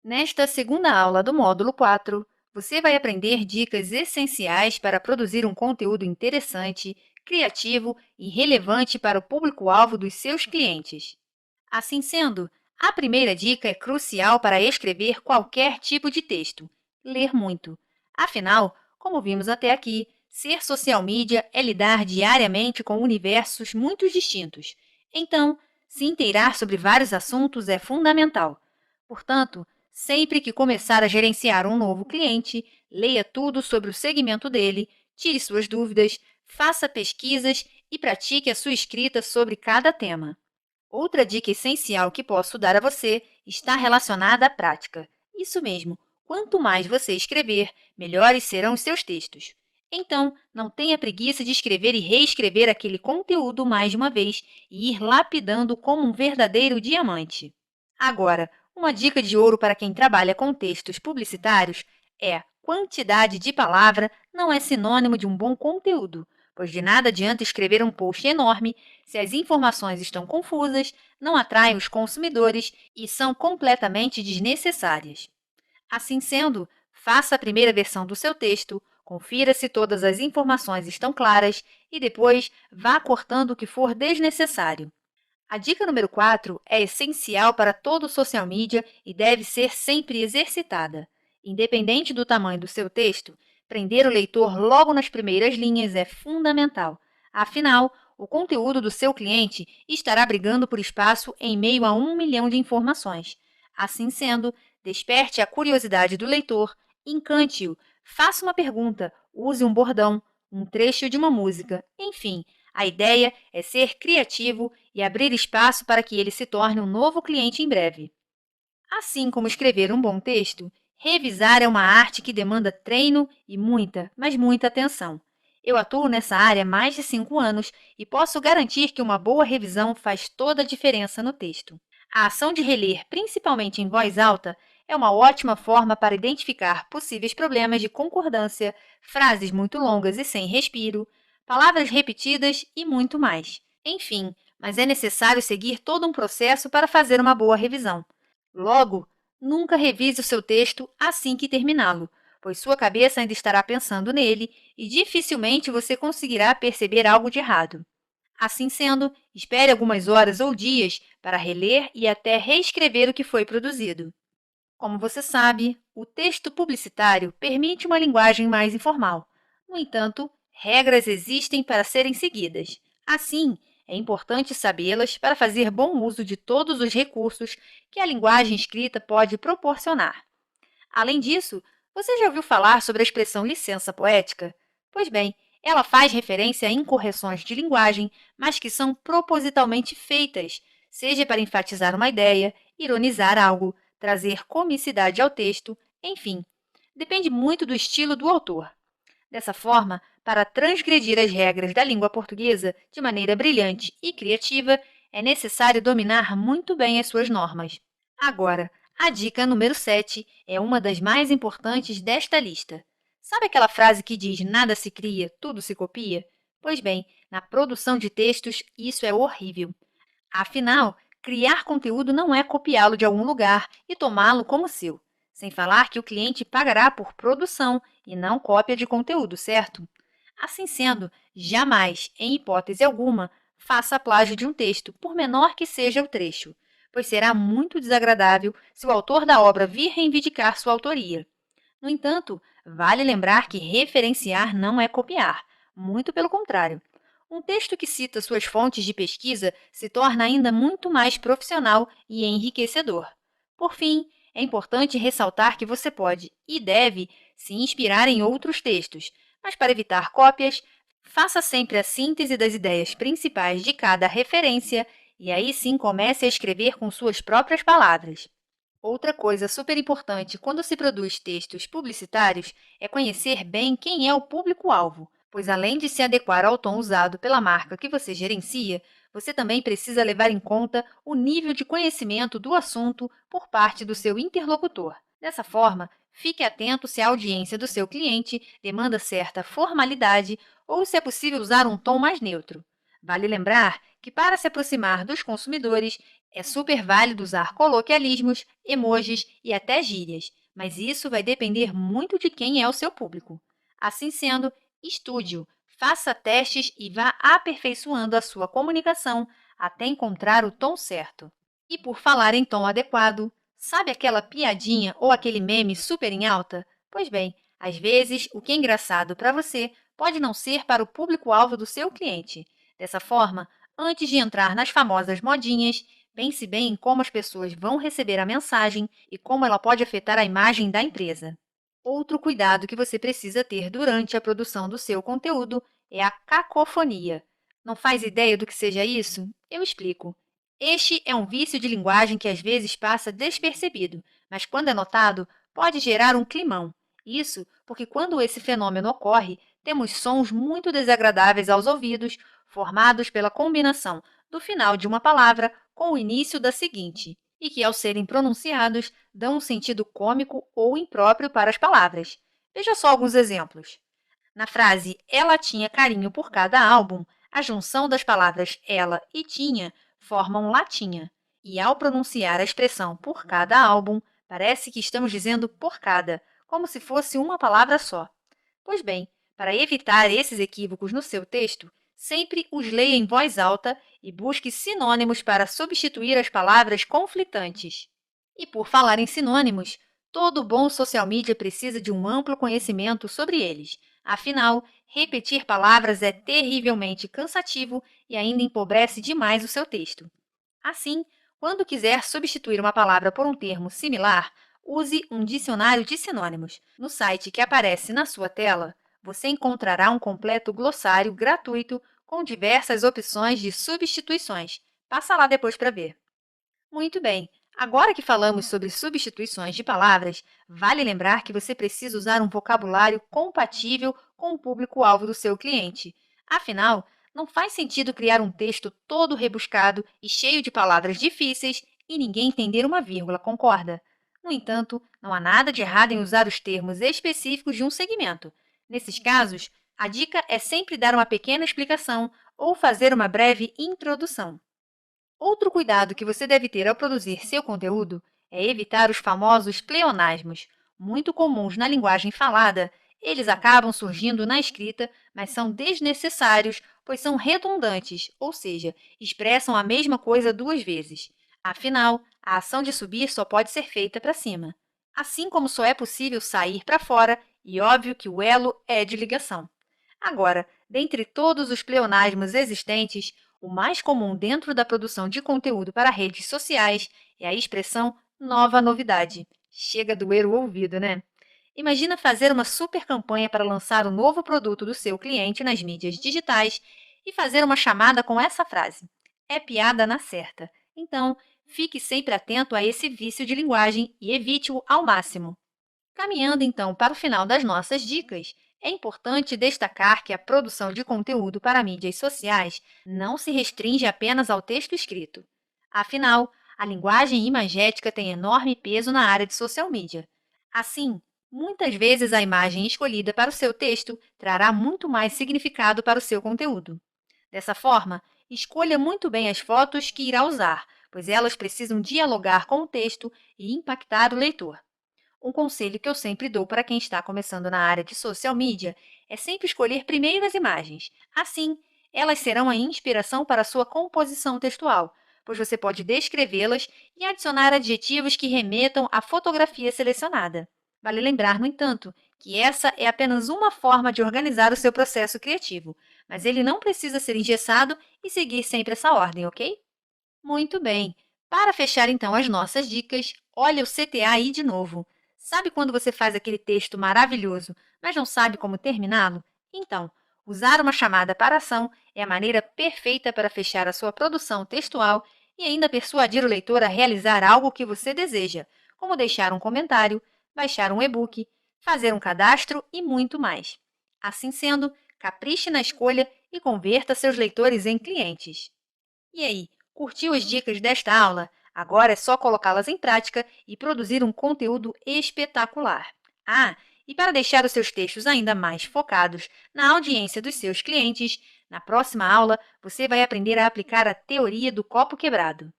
Nesta segunda aula do módulo 4, você vai aprender dicas essenciais para produzir um conteúdo interessante, criativo e relevante para o público-alvo dos seus clientes. Assim sendo, a primeira dica é crucial para escrever qualquer tipo de texto: ler muito. Afinal, como vimos até aqui, ser social media é lidar diariamente com universos muito distintos. Então, se inteirar sobre vários assuntos é fundamental. Portanto, sempre que começar a gerenciar um novo cliente, leia tudo sobre o segmento dele, tire suas dúvidas, faça pesquisas e pratique a sua escrita sobre cada tema. Outra dica essencial que posso dar a você está relacionada à prática. Isso mesmo, quanto mais você escrever, melhores serão os seus textos. Então, não tenha preguiça de escrever e reescrever aquele conteúdo mais de uma vez e ir lapidando como um verdadeiro diamante. Agora, uma dica de ouro para quem trabalha com textos publicitários é: quantidade de palavra não é sinônimo de um bom conteúdo, pois de nada adianta escrever um post enorme se as informações estão confusas, não atraem os consumidores e são completamente desnecessárias. Assim sendo, faça a primeira versão do seu texto, confira se todas as informações estão claras e depois vá cortando o que for desnecessário. A dica número 4 é essencial para todo social media e deve ser sempre exercitada. Independente do tamanho do seu texto, prender o leitor logo nas primeiras linhas é fundamental. Afinal, o conteúdo do seu cliente estará brigando por espaço em meio a 1 milhão de informações. Assim sendo, desperte a curiosidade do leitor, encante-o, faça uma pergunta, use um bordão, um trecho de uma música, enfim. A ideia é ser criativo e abrir espaço para que ele se torne um novo cliente em breve. Assim como escrever um bom texto, revisar é uma arte que demanda treino e muita, mas muita atenção. Eu atuo nessa área há mais de 5 anos e posso garantir que uma boa revisão faz toda a diferença no texto. A ação de reler, principalmente em voz alta, é uma ótima forma para identificar possíveis problemas de concordância, frases muito longas e sem respiro, palavras repetidas e muito mais. Enfim, mas é necessário seguir todo um processo para fazer uma boa revisão. Logo, nunca revise o seu texto assim que terminá-lo, pois sua cabeça ainda estará pensando nele e dificilmente você conseguirá perceber algo de errado. Assim sendo, espere algumas horas ou dias para reler e até reescrever o que foi produzido. Como você sabe, o texto publicitário permite uma linguagem mais informal. No entanto, regras existem para serem seguidas. Assim, é importante sabê-las para fazer bom uso de todos os recursos que a linguagem escrita pode proporcionar. Além disso, você já ouviu falar sobre a expressão licença poética? Pois bem, ela faz referência a incorreções de linguagem, mas que são propositalmente feitas, seja para enfatizar uma ideia, ironizar algo, trazer comicidade ao texto, enfim, depende muito do estilo do autor. Dessa forma, para transgredir as regras da língua portuguesa de maneira brilhante e criativa, é necessário dominar muito bem as suas normas. Agora, a dica número 7 é uma das mais importantes desta lista. Sabe aquela frase que diz nada se cria, tudo se copia? Pois bem, na produção de textos, isso é horrível. Afinal, criar conteúdo não é copiá-lo de algum lugar e tomá-lo como seu. Sem falar que o cliente pagará por produção e não cópia de conteúdo, certo? Assim sendo, jamais, em hipótese alguma, faça plágio de um texto, por menor que seja o trecho, pois será muito desagradável se o autor da obra vir reivindicar sua autoria. No entanto, vale lembrar que referenciar não é copiar, muito pelo contrário. Um texto que cita suas fontes de pesquisa se torna ainda muito mais profissional e enriquecedor. Por fim, é importante ressaltar que você pode e deve se inspirar em outros textos, mas para evitar cópias, faça sempre a síntese das ideias principais de cada referência e aí sim comece a escrever com suas próprias palavras. Outra coisa super importante quando se produz textos publicitários é conhecer bem quem é o público-alvo, pois além de se adequar ao tom usado pela marca que você gerencia, você também precisa levar em conta o nível de conhecimento do assunto por parte do seu interlocutor. Dessa forma, fique atento se a audiência do seu cliente demanda certa formalidade ou se é possível usar um tom mais neutro. Vale lembrar que, para se aproximar dos consumidores, É super válido usar coloquialismos, emojis e até gírias, mas isso vai depender muito de quem é o seu público. Assim sendo, estude-o, faça testes e vá aperfeiçoando a sua comunicação até encontrar o tom certo. E por falar em tom adequado, sabe aquela piadinha ou aquele meme super em alta? Pois bem, às vezes o que é engraçado para você pode não ser para o público-alvo do seu cliente. Dessa forma, antes de entrar nas famosas modinhas, pense bem em como as pessoas vão receber a mensagem e como ela pode afetar a imagem da empresa. Outro cuidado que você precisa ter durante a produção do seu conteúdo é a cacofonia. Não faz ideia do que seja isso? Eu explico. Este é um vício de linguagem que às vezes passa despercebido, mas quando é notado, pode gerar um climão. Isso porque quando esse fenômeno ocorre, temos sons muito desagradáveis aos ouvidos, formados pela combinação do final de uma palavra com o início da seguinte, e que, ao serem pronunciados, dão um sentido cômico ou impróprio para as palavras. Veja só alguns exemplos. Na frase ela tinha carinho por cada álbum, a junção das palavras ela e tinha formam latinha. E ao pronunciar a expressão por cada álbum, parece que estamos dizendo por cada, como se fosse uma palavra só. Pois bem, para evitar esses equívocos no seu texto, sempre os leia em voz alta e busque sinônimos para substituir as palavras conflitantes. E por falar em sinônimos, todo bom social media precisa de um amplo conhecimento sobre eles. Afinal, repetir palavras é terrivelmente cansativo e ainda empobrece demais o seu texto. Assim, quando quiser substituir uma palavra por um termo similar, use um dicionário de sinônimos. No site que aparece na sua tela, você encontrará um completo glossário gratuito com diversas opções de substituições. Passa lá depois para ver. Muito bem. Agora que falamos sobre substituições de palavras, vale lembrar que você precisa usar um vocabulário compatível com o público-alvo do seu cliente. Afinal, não faz sentido criar um texto todo rebuscado e cheio de palavras difíceis e ninguém entender uma vírgula, concorda? No entanto, não há nada de errado em usar os termos específicos de um segmento. Nesses casos, a dica é sempre dar uma pequena explicação ou fazer uma breve introdução. Outro cuidado que você deve ter ao produzir seu conteúdo é evitar os famosos pleonasmos, muito comuns na linguagem falada. Eles acabam surgindo na escrita, mas são desnecessários, pois são redundantes, ou seja, expressam a mesma coisa duas vezes. Afinal, a ação de subir só pode ser feita para cima. Assim como só é possível sair para fora, e óbvio que o elo é de ligação. Agora, dentre todos os pleonasmos existentes, o mais comum dentro da produção de conteúdo para redes sociais é a expressão nova novidade. Chega a doer o ouvido, né? Imagina fazer uma super campanha para lançar o novo produto do seu cliente nas mídias digitais e fazer uma chamada com essa frase: é piada na certa. Então, fique sempre atento a esse vício de linguagem e evite-o ao máximo. Caminhando então para o final das nossas dicas, é importante destacar que a produção de conteúdo para mídias sociais não se restringe apenas ao texto escrito. Afinal, a linguagem imagética tem enorme peso na área de social media. Assim, muitas vezes a imagem escolhida para o seu texto trará muito mais significado para o seu conteúdo. Dessa forma, escolha muito bem as fotos que irá usar, pois elas precisam dialogar com o texto e impactar o leitor. Um conselho que eu sempre dou para quem está começando na área de social media é sempre escolher primeiro as imagens. Assim, elas serão a inspiração para a sua composição textual, pois você pode descrevê-las e adicionar adjetivos que remetam à fotografia selecionada. Vale lembrar, no entanto, que essa é apenas uma forma de organizar o seu processo criativo, mas ele não precisa ser engessado e seguir sempre essa ordem, ok? Muito bem. Para fechar então as nossas dicas, olha o CTA aí de novo. Sabe quando você faz aquele texto maravilhoso, mas não sabe como terminá-lo? Então, usar uma chamada para ação é a maneira perfeita para fechar a sua produção textual e ainda persuadir o leitor a realizar algo que você deseja, como deixar um comentário, baixar um e-book, fazer um cadastro e muito mais. Assim sendo, capriche na escolha e converta seus leitores em clientes. E aí, curtiu as dicas desta aula? Agora é só colocá-las em prática e produzir um conteúdo espetacular. Ah, e para deixar os seus textos ainda mais focados na audiência dos seus clientes, na próxima aula você vai aprender a aplicar a teoria do copo quebrado.